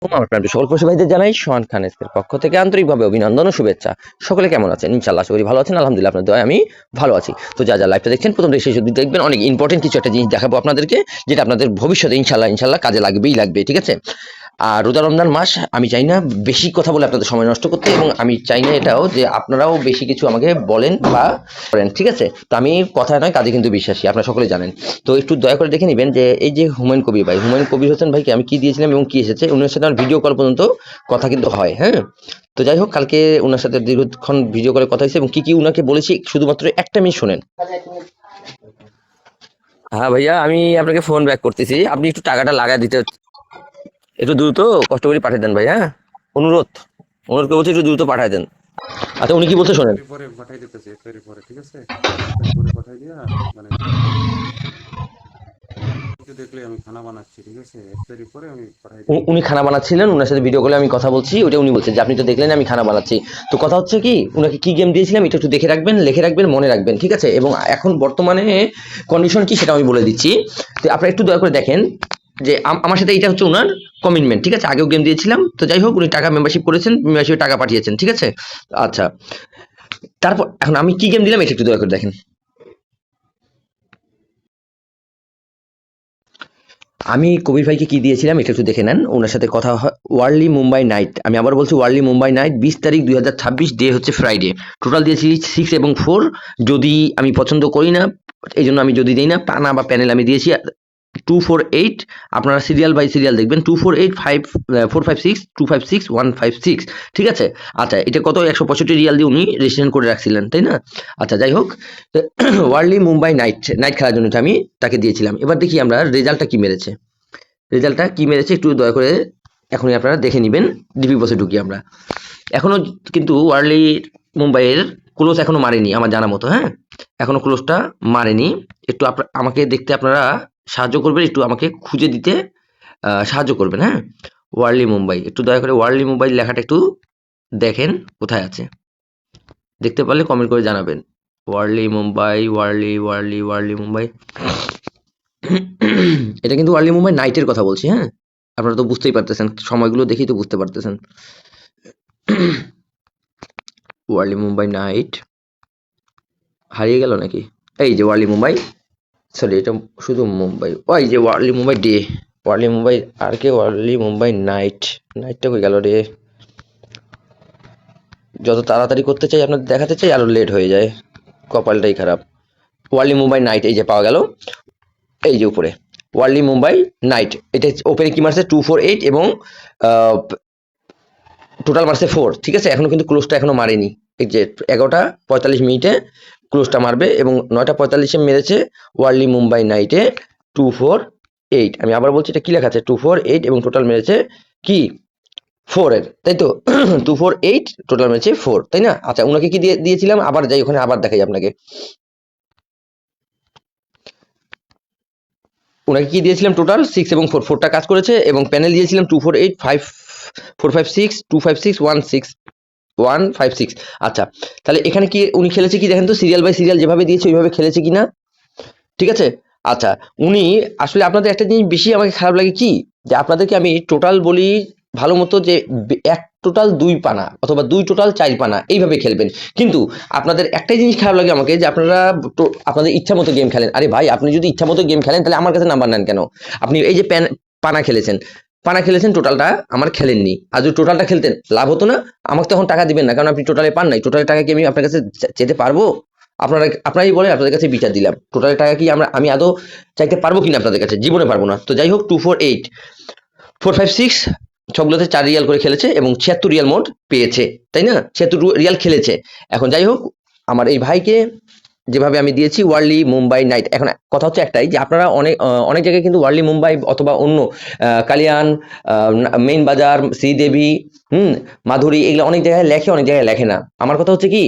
আমার প্রাণ সকল পশু ভাইদের জানাই সোহান খানের পক্ষ থেকে আন্তরিকভাবে অভিনন্দন ও শুভেচ্ছা। সকলে কেমন আছেন? ইনশাআল্লাহ আশা করি ভালো আছেন। আলহামদুলিল্লাহ আপনার দয়ায় আমি ভালো আছি। তো যা লাইভটা দেখছেন প্রথম থেকে শেষ অবধি দেখবেন, অনেক ইম্পর্টেন্ট কিছু একটা জিনিস দেখাবো আপনাদেরকে, যেটা আপনাদের ভবিষ্যতে ইনশাআল্লাহ কাজে লাগবে, ঠিক আছে? আর রোজা রমজান মাস, আমি চাই না বেশি কথা বলে আপনাদের সময় নষ্ট করতে, এবং আমি চাই না এটাও যে আপনারাও বেশি কিছু আমাকে বলেন বা করেন, ঠিক আছে? তো আমি কথা নয় কাজে কিন্তু বিশ্বাসী, আপনারা সকলে জানেন। তো একটু দয়া করে দেখে নেবেন যে এই যে হুমায়ুন কবির ভাই, হুমায়ুন কবির হোসেন ভাইকে আমি কি দিয়েছিলাম এবং কি এসেছে, ওনার সাথে আমার ভিডিও কল পর্যন্ত কথা কিন্তু হয়, হ্যাঁ? তো যাই হোক, কালকে ওনার সাথে দীর্ঘক্ষণ ভিডিও কলে কথা হয়েছে এবং কি উনাকে বলেছি শুধুমাত্র একটা মিনিট শোনেন। হ্যাঁ ভাইয়া, আমি আপনাকে ফোন ব্যাক করতেছি, আপনি একটু টাকাটা লাগায় দিতে, একটু দ্রুত কষ্ট করে পাঠিয়ে দেন ভাই, হ্যাঁ? অনুরোধ অনুরোধ করে বলছি, একটু দ্রুত পাঠিয়ে দেন। আচ্ছা, উনি কি বলছে শোনেন। ইফতারি পরে পাঠাই দিতেছি, ইফতারি পরে, ঠিক আছে? ইফতারি পরে পাঠাই দিয়া, মানে তো দেখলে আমি খানা বানাচ্ছি, ঠিক আছে? ইফতারি পরে আমি পাঠাই দিব। উনি খানা বানাচ্ছিলেন, ওনার সাথে ভিডিও কলে আমি কথা বলছি, ওটা উনি বলছেন যে আপনি তো দেখলেন আমি খানা বানাচ্ছি। তো কথা হচ্ছে কি, উনাকে কি গেম দিয়েছিলাম এটা একটু দেখে রাখবেন, লিখে রাখবেন, মনে রাখবেন, ঠিক আছে? এবং এখন বর্তমানে কন্ডিশন কি সেটা আমি বলে দিচ্ছি। তো আপনারা একটু দয়া করে দেখেন যে আমার সাথে এটা হচ্ছে ওনার কমিটমেন্ট, ঠিক আছে? আগেও গেম দিয়েছিলাম, তো যাই হোক, উনি টাকা মেম্বারশিপ করেছেন, মেম্বারশিপে টাকা পাঠিয়েছেন, ঠিক আছে? আচ্ছা, তারপর এখন আমি কি গেম দিলাম এটা একটু দয়া করে দেখেন। আমি কবির ভাইকে কি দিয়েছিলাম এটা একটু দেখে নেন, ওনার সাথে কথা হয়। ওয়ার্লি মুম্বাই নাইট, আমি আবার বলছি ওয়ার্লি মুম্বাই নাইট, 20 তারিখ 2026, ডে হচ্ছে ফ্রাইডে। টোটাল দিয়েছি 6 এবং 4। যদি আমি পছন্দ করি না, এই জন্য আমি যদি দিই না, পানা বা প্যানেল আমি দিয়েছি 248। আপনারা সিরিয়াল বাই সিরিয়াল দেখবেন, 248 456 256 156, ঠিক আছে? আচ্ছা, এটা কত 165 রিয়াল দিয়ে উনি রেজিস্ট্রেশন করে রাখছিলেন, তাই না? আচ্ছা, যাই হোক, ওয়ার্লি মুম্বাই নাইট নাইট খেলার জন্য আমি তাকে দিয়েছিলাম। এবার দেখি আমরা রেজাল্টটা কি মেরেছে। রেজাল্টটা কি মেরেছে একটু দয়া করে এখনই আপনারা দেখে নেবেন। ডিপি বসে ঢুকি আমরা। এখনো কিন্তু ওয়ার্লি মুম্বাইয়ের ক্লোজ এখনো মারেনি আমার জানা মতো, হ্যাঁ? এখনো ক্লোজটা মারেনি। একটু আমাকে দেখতে আপনারা সাহায্য করবেন, একটু আমাকে খুঁজে দিতে সাহায্য করবেন, হ্যাঁ? ওয়ার্লি মুম্বাই, একটু দয়া করে ওয়ার্লি মুম্বাই লেখাটা একটু দেখেন কোথায় আছে। দেখতে পারলে কমেন্ট করে জানাবেন। ওয়ার্লি মুম্বাই, ওয়ার্লি ওয়ার্লি ওয়ার্লি মুম্বাই। এটা কিন্তু ওয়ার্লি মুম্বাই নাইটের কথা বলছি, হ্যাঁ? আপনারা তো বুঝতেই পারতেছেন, সময়গুলো দেখেই তো বুঝতে পারতেছেন। ওয়ার্লি মুম্বাই নাইট হারিয়ে গেল নাকি? এই যে ওয়ার্লি মুম্বাই, সরি এটা শুধু মুম্বাই, ওই যে ওয়ার্লি মুম্বাই ডে, ওয়ার্লি মুম্বাই আর কে, ওয়ার্লি মুম্বাই নাইট, নাইটটা কই গেল রে? যত তাড়াতাড়ি করতে চাই আপনাদের দেখাতে চাই, আরো লেট হয়ে যায়, কপালটাই খারাপ। ওয়ার্লি মুম্বাই নাইট, এই যে পাওয়া গেল, এই যে উপরে ওয়ার্লি মুম্বাই নাইট। এটা ওপেনে কি মারছে 248 এবং টোটাল মারছে 4, ঠিক আছে? এখনো কিন্তু ক্লোজটা এখনো মারেনি। এই যে 11টা 45 মিনিটে ক্লোজটা মারবে এবং 9টা 45-এ মেরেছে ওয়ার্লি মুম্বাই নাইটে 248। আমি আবার বলছি, এটা কি লেখা আছে 248 এবং টোটাল মেরেছে কি 4 এর, তাই তো? 248 টোটাল মেরেছে 4, তাই না? আচ্ছা, ওনাকে কি দিয়েছিলাম, আবার যাই ওখানে, আবার দেখাই আপনাকে। ওনাকে কি দিয়েছিলাম, টোটাল 6 এবং 4, 4টা কাজ করেছে, এবং প্যানেল দিয়েছিলাম 248 5 456 256 156 আচ্ছা, তাহলে এখানে কি উনি খেলেছে কি দেখেন তো, সিরিয়াল বাই সিরিয়াল যেভাবে দিয়েছে ওইভাবে খেলেছে কিনা, ঠিক আছে? আচ্ছা, উনি আসলে, আপনাদের একটা জিনিস বেশি আমাকে খারাপ লাগে কি, যে আপনাদেরকে আমি টোটাল বলি ভালো মতো, যে এক টোটাল 2 পানা অথবা 2 টোটাল 4 পানা এইভাবে খেলবেন, কিন্তু আপনাদের একটাই জিনিস খারাপ লাগে আমাকে, যে আপনারা আপনাদের ইচ্ছা মতো গেম খেলেন। আরে ভাই, আপনি যদি ইচ্ছা মতো গেম খেলেন তাহলে আমার কাছে নাম্বার নেন কেন? আপনি এই যে পানা খেলেছেন, পানা খেলেছেন, টোটালটা আমার খেলেননি। আর যদি টোটালটা খেলতেন লাভ হতো না? আমাকে তখন টাকা দিবেন না, কারণ আপনি টোটালে পান নাই। টোটালের টাকা কি আমি আপনার কাছে চেতে পারবো? আপনারাই বলেন, আপনাদের কাছে বিচার দিলাম, টোটালের টাকা কি আমি আদৌ চাইতে পারবো কিনা আপনাদের কাছে? জীবনে পারবো না। তো যাই হোক, 248 456 সবগুলোতে 4 রিয়াল করে খেলেছে এবং 76 রিয়াল মোট পেয়েছে, তাই না? 76 রিয়াল খেলেছে। এখন যাই হোক, আমার এই ভাইকে যেভাবে আমি দিয়েছি ওয়ার্লি মুম্বাই নাইট। এখন কথা হচ্ছে একটাই, যে আপনারা অনেক জায়গায় কিন্তু ওয়ার্লি মুম্বাই অথবা অন্য কালিয়ান, মেইন বাজার, শ্রীদেবী, মাধুরী, এগুলো অনেক জায়গায় লেখে, অনেক জায়গায় লেখে না। আমার কথা হচ্ছে কি,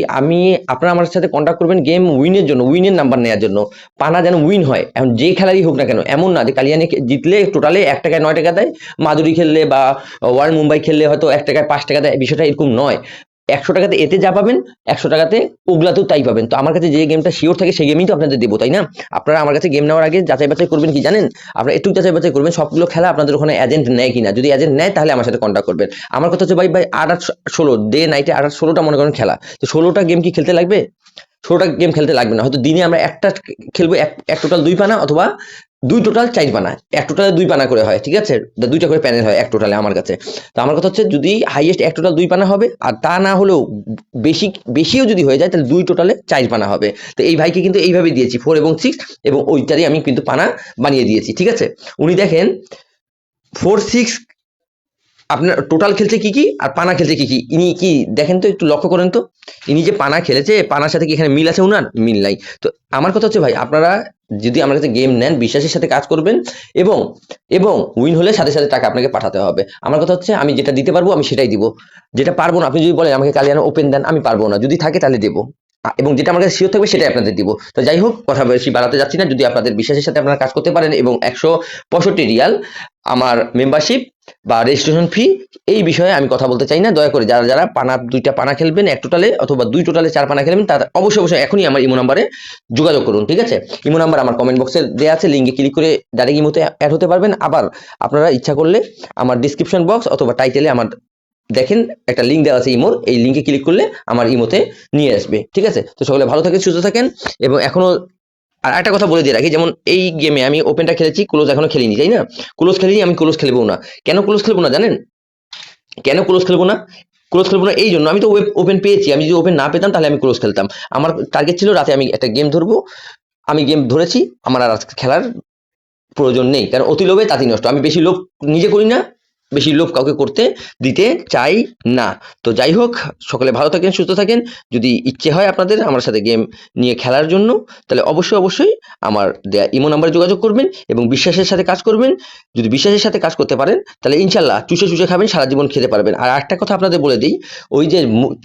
আপনারা আমার সাথে কন্ট্যাক্ট করবেন গেম উইনের জন্য, উইনের নাম্বার নেওয়ার জন্য, পানা যেন উইন হয়। এখন যে খেলারই হোক না কেন, এমন না যে কালিয়ানে জিতলে টোটালে 1 টাকায় 9 টাকা দেয়, মাধুরী খেললে বা ওয়ার্ল্ড মুম্বাই খেললে হয়তো 1 টাকায় 5 টাকা দেয়, বিষয়টা এরকম নয়। 100 টাকাতে এতে যা পাবেন 100 টাকাতে ওগুলাতেও তাই পাবেন। তো আমার কাছে যে গেমটা শিওর থাকে সেই গেমই তো আপনাদের দেবো, তাই না? আপনারা আমার কাছে গেম নেওয়ার আগে যাচাই বাছাই করবেন কি জানেন? আপনারা একটু যাচাই বাছাই করবেন সবগুলো খেলা আপনাদের ওখানে এজেন্ট নেয় কিনা। যদি এজেন্ট নেয় তাহলে আমার সাথে কন্ট্যাক্ট করবেন। আমার কথা হচ্ছে ভাই 8-16 ডে নাইটে 8-16টা মনে করেন খেলা, তো 16টা গেম কি খেলতে লাগবে? 16টা গেম খেলতে লাগবে না, হয়তো দিনে আমরা একটা খেলবো, এক টোটাল 2 পানা, অথবা 2 টোটাল 4 পানা, এক টোটালে 2 পানা করে হয়, ঠিক আছে? 2টা করে প্যানেল হয় এক টোটালে আমার কাছে। তো আমার কথা হচ্ছে যদি হাইয়েস্ট এক টোটাল 2 পানা হবে, আর তা না হলেও বেশিও যদি হয়ে যায় তাহলে 2 টোটালে 4 পানা হবে। তো এই ভাইকে কিন্তু এইভাবে দিয়েছি 4 এবং 6, এবং ওইটারই আমি কিন্তু পানা বানিয়ে দিয়েছি, ঠিক আছে? উনি দেখেন 4-6 আপনার টোটাল খেলছে কি কি আর পানা খেলছে কি কি, ইনি কি দেখেন তো, একটু লক্ষ্য করেন তো। ইনি যে পানা খেলেছে, পানার সাথে কি এখানে মিল আছে? উনার মিল নাই। তো আমার কথা হচ্ছে ভাই, আপনারা যদি আমার কাছে গেম নেন বিশ্বাসের সাথে কাজ করবেন, এবং এবং উইন হলে সাথে সাথে টাকা আপনাকে পাঠাতে হবে। আমার কথা হচ্ছে আমি যেটা দিতে পারবো আমি সেটাই দিব, যেটা পারবো না, আপনি যদি বলেন আমাকে কালিয়ানা ওপেন দেন, আমি পারবো না, যদি থাকে তাহলে দেবো, এবং যেটা আমার কাছে শিওর থাকবে সেটাই আপনাদের দিব। তো যাই হোক, কথা বেশি বাড়াতে যাচ্ছি না। যদি আপনাদের বিশ্বাসের সাথে আপনারা কাজ করতে পারেন, এবং 165 রিয়াল আমার মেম্বারশিপ বা রেজিস্ট্রেশন ফি, এই বিষয়ে আমি কথা বলতে চাই না। দয়া করে যারা যারা পানা 2টা পানা খেলবেন এক টোটালে, অথবা 2 টোটালে 4 পানা খেলবেন, তারা অবশ্যই অবশ্যই এখনই আমার ইমো নাম্বারে যোগাযোগ করুন, ঠিক আছে? ইমো নাম্বার আমার কমেন্ট বক্সে দেওয়া আছে, লিঙ্কে ক্লিক করে ডাইরেক্ট ইমোতে অ্যাড হতে পারবেন। আবার আপনারা ইচ্ছা করলে আমার ডিসক্রিপশন বক্স অথবা টাইটেলে আমার দেখেন একটা লিঙ্ক দেওয়া আছে ইমোর, এই লিঙ্কে ক্লিক করলে আমার ইমোতে নিয়ে আসবে, ঠিক আছে? তো সকলে ভালো থাকেন, সুস্থ থাকেন। এবং এখনো আর একটা কথা বলে দিয়ে রাখি, যেমন এই গেমে আমি ওপেনটা খেলেছি, ক্লোজ এখনো খেলিনি, তাই না? ক্লোজ খেলিনি, আমি ক্লোজ খেলবো না। কেন ক্লোজ খেলবো না জানেন? কেন ক্লোজ খেলবো না? ক্লোজ খেলবো না এই জন্য, আমি তো ওপেন পেয়েছি। আমি যদি ওপেন না পেতাম তাহলে আমি ক্লোজ খেলতাম। আমার টার্গেট ছিল রাতে আমি একটা গেম ধরবো, আমি গেম ধরেছি, আমার আর আজকে খেলার প্রয়োজন নেই, কারণ অতি লোভে তাঁতি নষ্ট। আমি বেশি লোভ নিজে করি না, বেশি লোভ কাউকে করতে দিতে চাই না। তো যাই হোক, সকলে ভালো থাকেন, সুস্থ থাকেন। যদি ইচ্ছে হয় আপনাদের আমার সাথে গেম নিয়ে খেলার জন্য, তাহলে অবশ্যই অবশ্যই আমার দেয়া ইমো নাম্বারে যোগাযোগ করবেন, এবং বিশ্বাসের সাথে কাজ করবেন। যদি বিশ্বাসের সাথে কাজ করতে পারেন তাহলে ইনশাল্লাহ চুষে চুষে খাবেন, সারা জীবন খেতে পারবেন। আর একটা কথা আপনাদের বলে দিই, ওই যে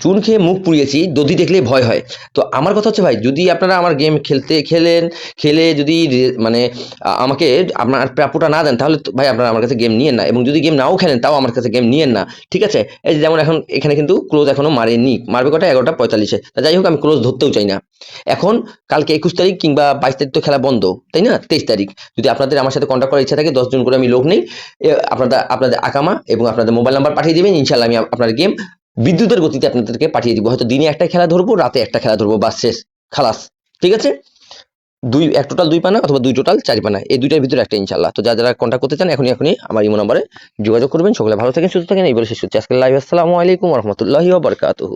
চুন খেয়ে মুখ পুড়িয়েছি, দধি দেখলেই ভয় হয়। তো আমার কথা হচ্ছে ভাই, যদি আপনারা আমার গেম খেলে যদি মানে আমাকে আপনার প্রাপ্যটা না দেন, তাহলে ভাই আপনারা আমার কাছে গেম নিয়েন না। এবং যদি গেম নাও খেলেন তাও আমার কাছে গেম নিয়েন না, ঠিক আছে? এই যে যেমন এখন এখানে কিন্তু ক্লোজ এখনো মারেনি, মারবে কটা? 11:45-এ। তা যাই হোক, আমি ক্লোজ ধরতেও চাই না এখন। কালকে 21 তারিখ কিংবা 22 তারিখ তো খেলা বন্ধ, তাই না? 23 তারিখ যদি আপনাদের আমার সাথে কন্ট্যাক্ট করার ইচ্ছা থাকে, 10 জন করে আমি লোক নেই, আপনাদের আকামা এবং আপনাদের মোবাইল নাম্বার পাঠিয়ে দেবেন, ইনশাল্লাহ আমি আপনার গেম বিদ্যুতের গতিতে আপনাদেরকে পাঠিয়ে দিব। হয়তো দিনে একটা খেলা ধরবো, রাতে একটা খেলা ধরবো, বাস শেষ, খালাস, ঠিক আছে? এক টোটাল 2 পানা অথবা 2 টোটাল 4 পানা, এই দুইটার ভিতরে একটা ইনশাল্লাহ। তো যারা যারা কন্ট্যাক্ট করতে চান এখনই আমার ইমো নাম্বারে যোগাযোগ করবেন। সকলে ভালো থাকেন, সুস্থ থাকেন, এই বলে শেষ করছি আজকের লাইভ। আসসালামু আলাইকুম ওয়া রাহমাতুল্লাহি ওয়া বারাকাতুহু।